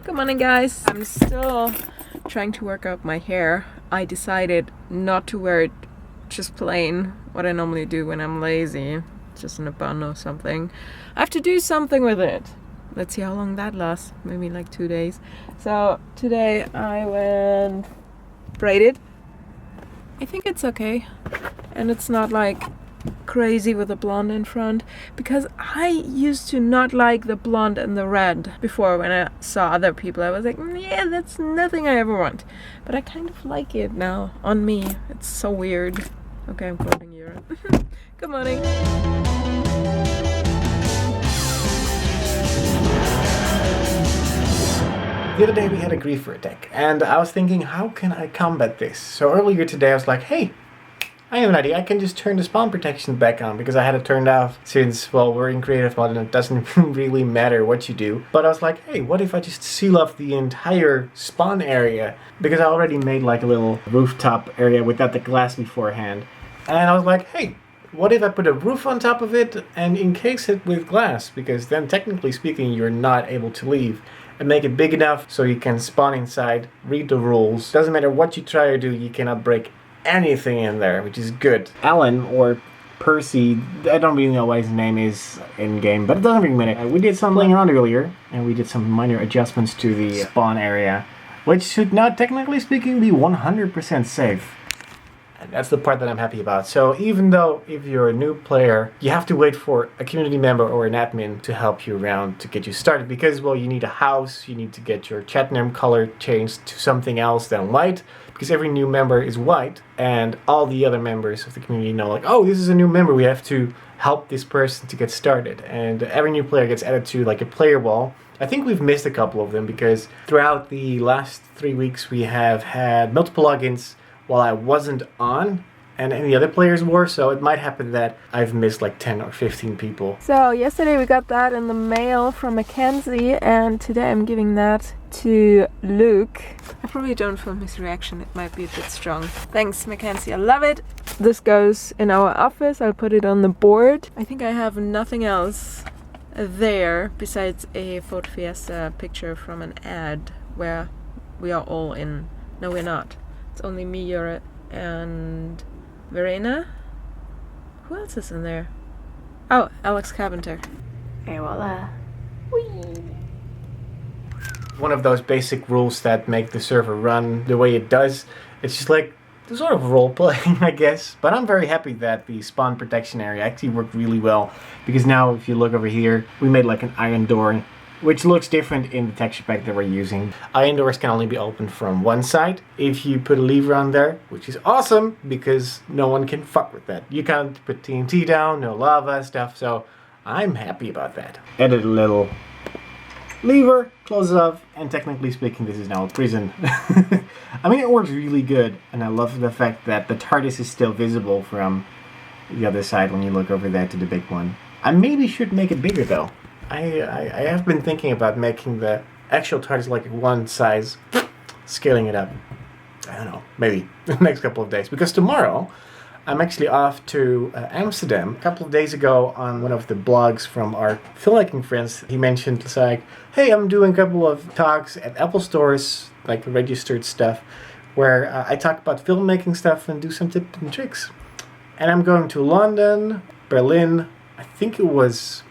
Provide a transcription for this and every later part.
Good morning, guys. I'm still trying to work out my hair. I decided not to wear it just plain, what I normally do when I'm lazy, just in a bun or something. I have to do something with it. Let's see how long that lasts. Maybe like 2 days. So today I went braided. I think it's okay. And it's not like crazy with the blonde in front, because I used to not like the blonde and the red before. When I saw other people, I was like, yeah, that's nothing I ever want. But I kind of like it now on me. It's so weird. Okay, I'm quoting Jurre. Good morning. The other day we had a griefer attack, and I was thinking, how can I combat this? So earlier today I was like, hey, I have an idea. I can just turn the spawn protection back on, because I had it turned off since, well, we're in creative mode and it doesn't really matter what you do. But I was like, hey, what if I just seal off the entire spawn area? Because I already made like a little rooftop area without the glass beforehand. And I was like, hey, what if I put a roof on top of it and encase it with glass? Because then technically speaking, you're not able to leave. And make it big enough so you can spawn inside, read the rules. Doesn't matter what you try to do, you cannot break anything in there, which is good. Alan, or Percy, I don't really know what his name is in game, but it doesn't really matter. We did some playing around earlier, and we did some minor adjustments to the spawn area, which should not, technically speaking, be 100% safe. And that's the part that I'm happy about. So even though if you're a new player, you have to wait for a community member or an admin to help you around to get you started, because, well, you need a house, you need to get your chat name color changed to something else than white, because every new member is white, and all the other members of the community know, like, oh, this is a new member, we have to help this person to get started. And every new player gets added to like a player wall. I think we've missed a couple of them, because throughout the last 3 weeks we have had multiple logins while I wasn't on, and any other players were, so it might happen that I've missed like 10 or 15 people. So yesterday we got that in the mail from Mackenzie, and today I'm giving that to Luke. I probably don't film his reaction, it might be a bit strong. Thanks, Mackenzie, I love it. This goes in our office, I'll put it on the board. I think I have nothing else there besides a Ford Fiesta picture from an ad where we are all in. No, we're not. It's only me, Jurre, and Verena. Who else is in there? Oh, Alex Carpenter. Et voila. Whee! One of those basic rules that make the server run the way it does. It's just like the sort of role playing, I guess. But I'm very happy that the spawn protection area actually worked really well, because now if you look over here, we made like an iron door, which looks different in the texture pack that we're using. Iron doors can only be opened from one side. If you put a lever on there, which is awesome, because no one can fuck with that. You can't put TNT down, no lava stuff, so I'm happy about that. Added a little lever, close it off, and technically speaking, this is now a prison. I mean, it works really good, and I love the fact that the TARDIS is still visible from the other side when you look over there to the big one. I maybe should make it bigger though. I have been thinking about making the actual TARDIS like one size, scaling it up. I don't know, maybe the next couple of days. Because tomorrow, I'm actually off to Amsterdam. A couple of days ago on one of the blogs from our filmmaking friends, he mentioned, it's like, hey, I'm doing a couple of talks at Apple stores, like registered stuff, where I talk about filmmaking stuff and do some tips and tricks. And I'm going to London, Berlin, I think it was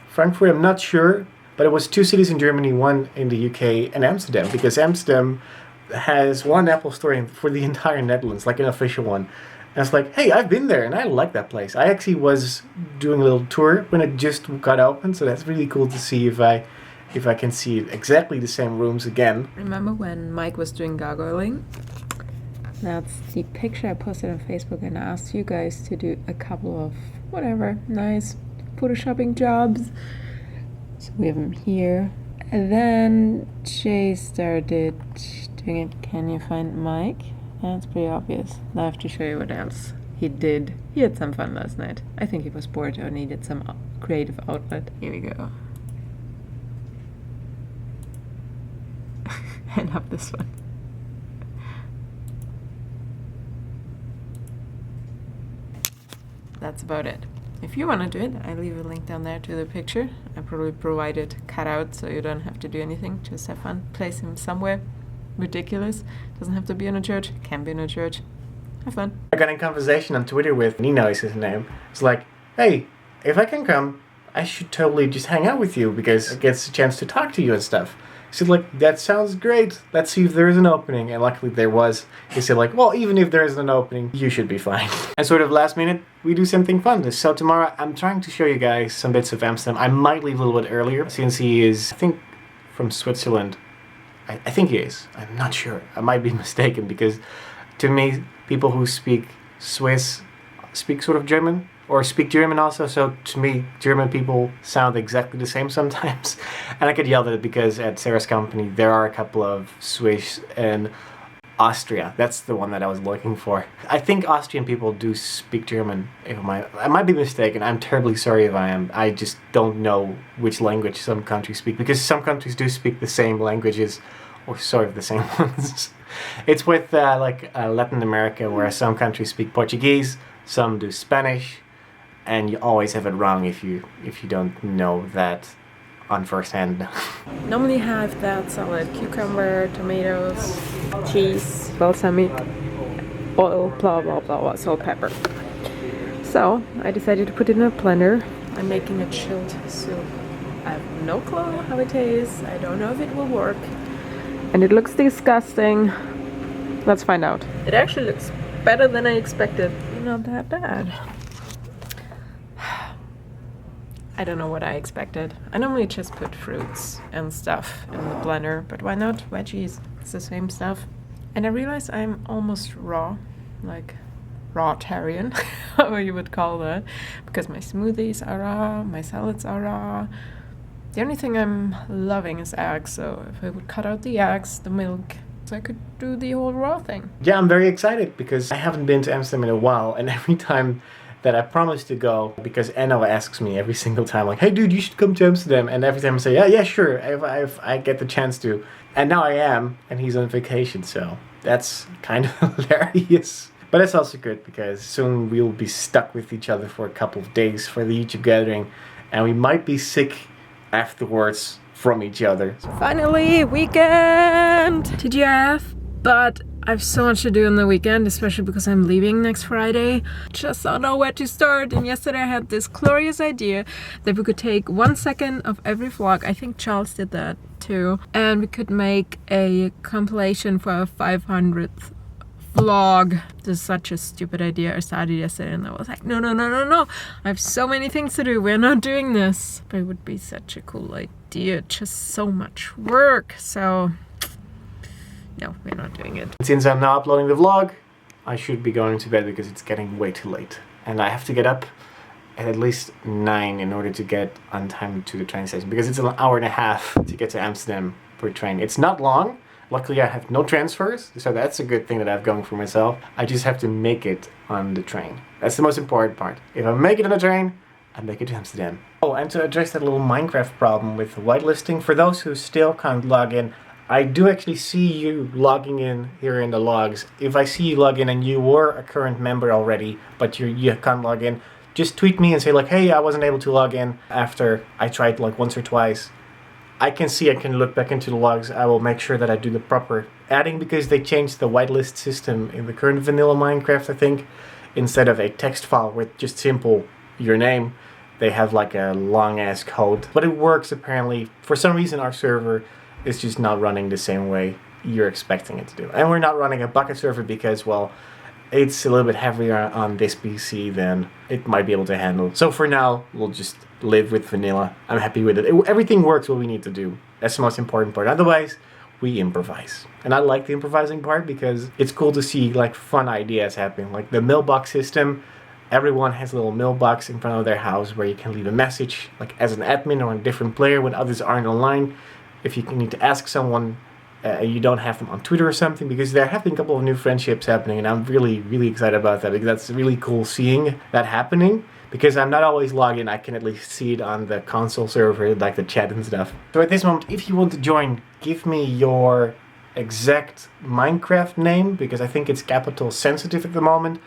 Frankfurt, I'm not sure, but it was 2 cities in Germany, 1 in the UK, and Amsterdam, because Amsterdam has one Apple store for the entire Netherlands, like an official one. And it's like, hey, I've been there, and I like that place. I actually was doing a little tour when it just got open, so that's really cool to see if I can see exactly the same rooms again. Remember when Mike was doing gargoyling? That's the picture I posted on Facebook, and I asked you guys to do a couple of whatever, nice photoshopping jobs. So we have him here. And then Jay started doing it. Can you find Mike? That's pretty obvious. Now I have to show you what else he did. He had some fun last night. I think he was bored or needed some creative outlet. Here we go. I love this one. That's about it. if you want to do it, I leave a link down there to the picture. I probably provided cutout so you don't have to do anything. Just have fun. Place him somewhere ridiculous. Doesn't have to be in a church. Can be in a church. Have fun. I got in conversation on Twitter with Nino is his name. It's like, hey, if I can come, I should totally just hang out with you because it gets a chance to talk to you and stuff. He said, like, that sounds great. Let's see if there is an opening. And luckily there was. He said, like, well, even if there isn't an opening, you should be fine. And sort of last minute, we do something fun. So tomorrow, I'm trying to show you guys some bits of Amsterdam. I might leave a little bit earlier since he is, I think, from Switzerland. I think he is. I'm not sure. I might be mistaken because to me, people who speak Swiss speak sort of German. Or speak German also, so to me, German people sound exactly the same sometimes. And I get yelled at because at Sara's company, there are a couple of Swiss and Austria. That's the one that I was looking for. I think Austrian people do speak German. I might be mistaken. I'm terribly sorry if I am. I just don't know which language some countries speak, because some countries do speak the same languages, or sort of the same ones. It's with Latin America, where some countries speak Portuguese, some do Spanish. And you always have it wrong if you don't know that on first hand. Normally have that salad: cucumber, tomatoes, cheese, balsamic, oil, blah blah blah, salt, pepper. So I decided to put it in a blender. I'm making a chilled soup. I have no clue how it tastes. I don't know if it will work. And it looks disgusting. Let's find out. It actually looks better than I expected. Not that bad. I don't know what I expected. I normally just put fruits and stuff in the blender, but why not veggies? It's the same stuff. And I realize I'm almost raw, like raw-tarian, how you would call that, because my smoothies are raw, my salads are raw. The only thing I'm loving is eggs, so if I would cut out the eggs, the milk, so I could do the whole raw thing. Yeah, I'm very excited because I haven't been to Amsterdam in a while, and every time that I promised to go, because Enno asks me every single time, like, hey dude, you should come to Amsterdam, and every time I say, yeah, sure, if I get the chance to. And now I am, and he's on vacation, so that's kind of hilarious. But it's also good, because soon we'll be stuck with each other for a couple of days for the YouTube gathering, and we might be sick afterwards from each other. Finally, weekend! TGIF, but I have so much to do on the weekend, especially because I'm leaving next Friday. Just don't know where to start. And yesterday I had this glorious idea that we could take 1 second of every vlog. I think Charles did that too. And we could make a compilation for our 500th vlog. This is such a stupid idea. I started yesterday and I was like, no. I have so many things to do. We're not doing this. But it would be such a cool idea. Just so much work. So no, we're not doing it. Since I'm now uploading the vlog, I should be going to bed because it's getting way too late. And I have to get up at least 9 in order to get on time to the train station. Because it's an hour and a half to get to Amsterdam per train. It's not long. Luckily I have no transfers, so that's a good thing that I have going for myself. I just have to make it on the train. That's the most important part. If I make it on the train, I make it to Amsterdam. Oh, and to address that little Minecraft problem with whitelisting, for those who still can't log in, I do actually see you logging in here in the logs. If I see you log in and you were a current member already, but you can't log in, just tweet me and say like, hey, I wasn't able to log in after I tried like once or twice. I can look back into the logs. I will make sure that I do the proper adding, because they changed the whitelist system in the current vanilla Minecraft, I think. Instead of a text file with just simple your name, they have like a long ass code. But it works apparently. For some reason our server is just not running the same way you're expecting it to do. And we're not running a bucket server because, well, it's a little bit heavier on this PC than it might be able to handle. So for now, we'll just live with vanilla. I'm happy with it. Everything works what we need to do. That's the most important part. Otherwise, we improvise. And I like the improvising part because it's cool to see like fun ideas happening. Like the mailbox system. Everyone has a little mailbox in front of their house where you can leave a message, like as an admin or a different player when others aren't online. If you need to ask someone, you don't have them on Twitter or something, because there have been a couple of new friendships happening, and I'm really, really excited about that, because that's really cool seeing that happening, because I'm not always logged in. I can at least see it on the console server, like the chat and stuff. So at this moment, if you want to join, give me your exact Minecraft name, because I think it's capital sensitive at the moment,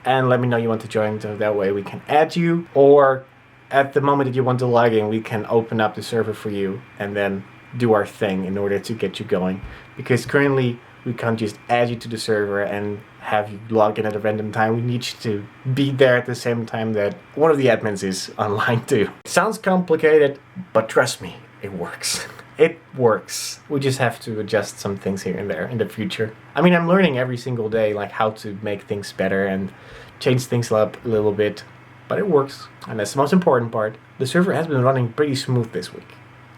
and let me know you want to join, so that way we can add you, or at the moment that you want to log in, we can open up the server for you and then do our thing in order to get you going. Because currently we can't just add you to the server and have you log in at a random time. We need you to be there at the same time that one of the admins is online too. It sounds complicated, but trust me, it works. It works. We just have to adjust some things here and there in the future. I mean, I'm learning every single day like how to make things better and change things up a little bit, but it works. And that's the most important part. The server has been running pretty smooth this week.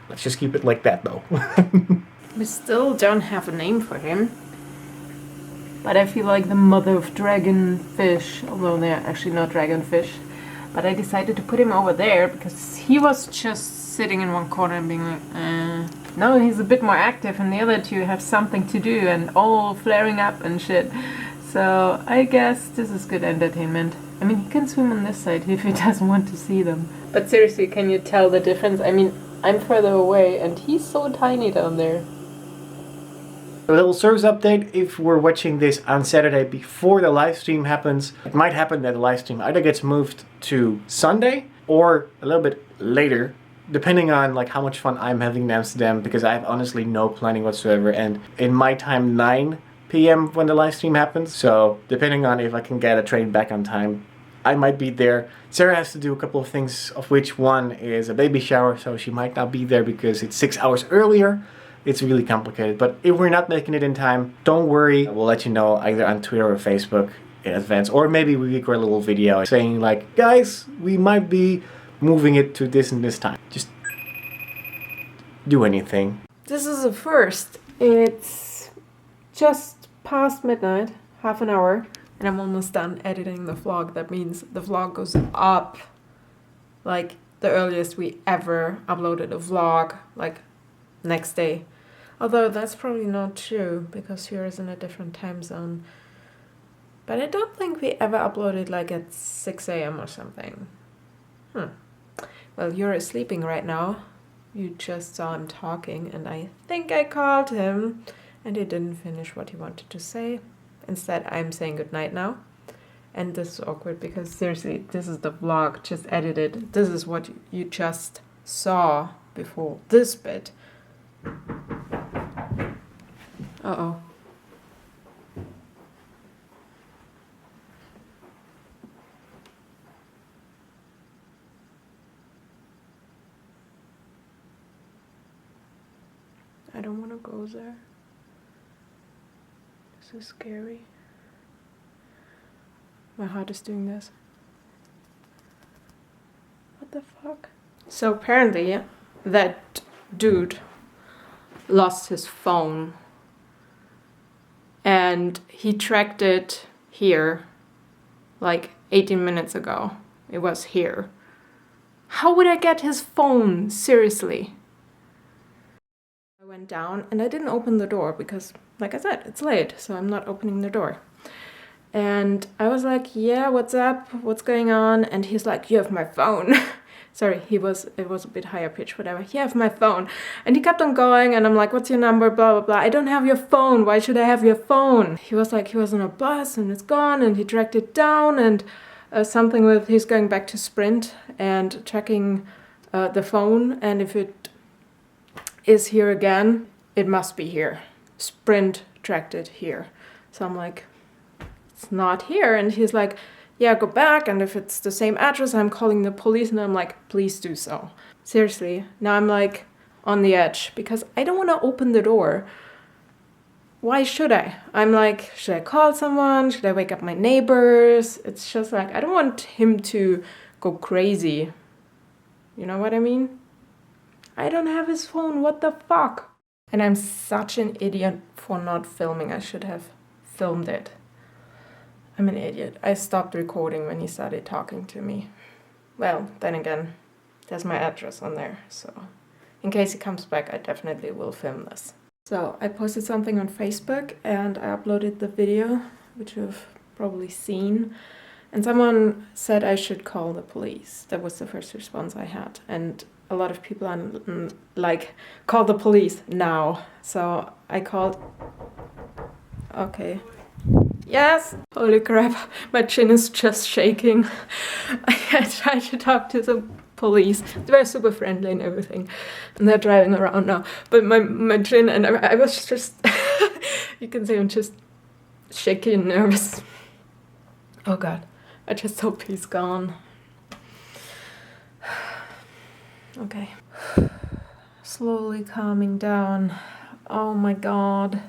Let's just keep it like that though. We still don't have a name for him. But I feel like the mother of dragonfish, although they're actually not dragonfish. But I decided to put him over there because he was just sitting in one corner and being like, Now he's a bit more active and the other two have something to do and all flaring up and shit. So I guess this is good entertainment. I mean, he can swim on this side if he doesn't want to see them. But seriously, can you tell the difference? I mean, I'm further away and he's so tiny down there. A little service update: if we're watching this on Saturday before the live stream happens, it might happen that the live stream either gets moved to Sunday or a little bit later, depending on like how much fun I'm having in Amsterdam, because I have honestly no planning whatsoever, and in my time 9 p.m. when the live stream happens, so depending on if I can get a train back on time, I might be there. Sarah has to do a couple of things, of which one is a baby shower, so she might not be there because it's 6 hours earlier. It's really complicated, but if we're not making it in time, don't worry. We'll let you know either on Twitter or Facebook in advance, or maybe we record a little video saying like, guys, we might be moving it to this and this time. Just do anything. This is a first. It's just past midnight, half an hour, and I'm almost done editing the vlog. That means the vlog goes up like the earliest we ever uploaded a vlog, like next day. Although that's probably not true because here is in a different time zone. But I don't think we ever uploaded like at 6 a.m. or something. Well, Jurre is sleeping right now. You just saw him talking and I think I called him and he didn't finish what he wanted to say. Instead, I'm saying goodnight now. And this is awkward because seriously, this is the vlog just edited. This is what you just saw before this bit. Uh-oh. I don't want to go there. This is scary. My heart is doing this. What the fuck? So apparently that dude lost his phone and he tracked it here like 18 minutes ago. It was here. How would I get his phone? Seriously. I went down and I didn't open the door because, like I said, it's late, so I'm not opening the door. And I was like, yeah, what's up? What's going on? And he's like, you have my phone. Sorry, it was a bit higher pitch, whatever. You have my phone. And he kept on going and I'm like, what's your number? Blah, blah, blah. I don't have your phone. Why should I have your phone? He was like, he was on a bus and it's gone and he tracked it down and something with he's going back to Sprint and tracking the phone. And if it is here again, it must be here. Sprint tracked it here. So I'm like, it's not here. And he's like, yeah, go back, and if it's the same address, I'm calling the police. And I'm like, please do so. Seriously, now I'm like on the edge because I don't want to open the door. Why should I? I'm like, should I call someone? Should I wake up my neighbors? It's just like, I don't want him to go crazy. You know what I mean? I don't have his phone, what the fuck? And I'm such an idiot for not filming. I should have filmed it. I'm an idiot. I stopped recording when he started talking to me. Well, then again, there's my address on there, so in case he comes back, I definitely will film this. So I posted something on Facebook and I uploaded the video, which you've probably seen. And someone said I should call the police. That was the first response I had. And a lot of people are like, call the police now. So I called. Okay. Yes! Holy crap, my chin is just shaking. I tried to talk to the police. They were super friendly and everything. And they're driving around now. But my chin, and I was just... you can see I'm just shaky and nervous. Oh god, I just hope he's gone. Okay. Slowly calming down. Oh my god.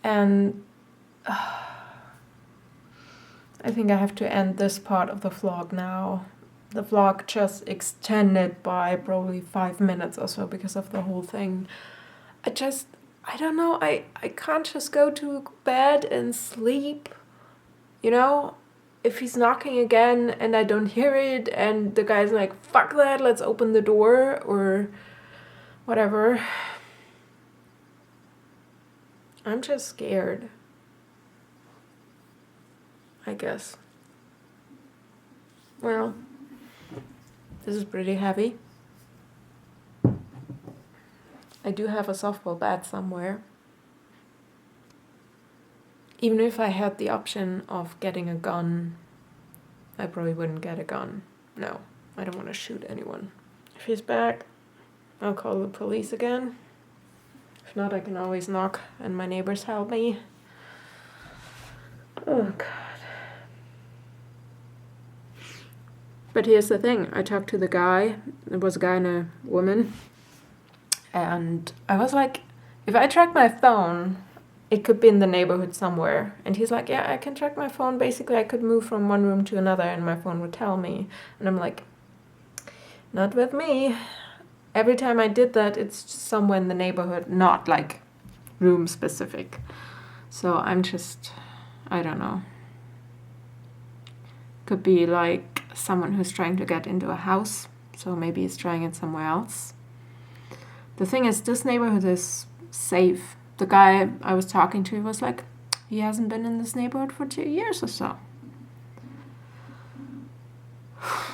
And I think I have to end this part of the vlog now. The vlog just extended by probably 5 minutes or so because of the whole thing. I don't know, I can't just go to bed and sleep. You know? If he's knocking again and I don't hear it and the guy's like, fuck that, let's open the door or whatever. I'm just scared. I guess. Well, this is pretty heavy. I do have a softball bat somewhere. Even if I had the option of getting a gun, I probably wouldn't get a gun. No, I don't want to shoot anyone. If he's back, I'll call the police again. If not, I can always knock and my neighbors help me. Oh, God. But here's the thing. I talked to the guy. It was a guy and a woman. And I was like, if I track my phone, it could be in the neighborhood somewhere. And he's like, yeah, I can track my phone. Basically, I could move from one room to another and my phone would tell me. And I'm like, not with me. Every time I did that, it's just somewhere in the neighborhood, not like room specific. So I'm just, I don't know. Could be like someone who's trying to get into a house. So maybe he's trying it somewhere else. The thing is, this neighborhood is safe. The guy I was talking to was like, he hasn't been in this neighborhood for 2 years or so. I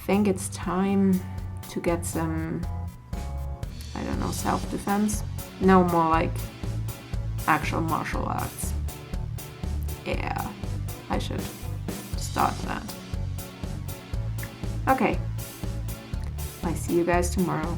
think it's time to get some, I don't know, self-defense. No, more like actual martial arts. Yeah, I should start that. Okay. I see you guys tomorrow.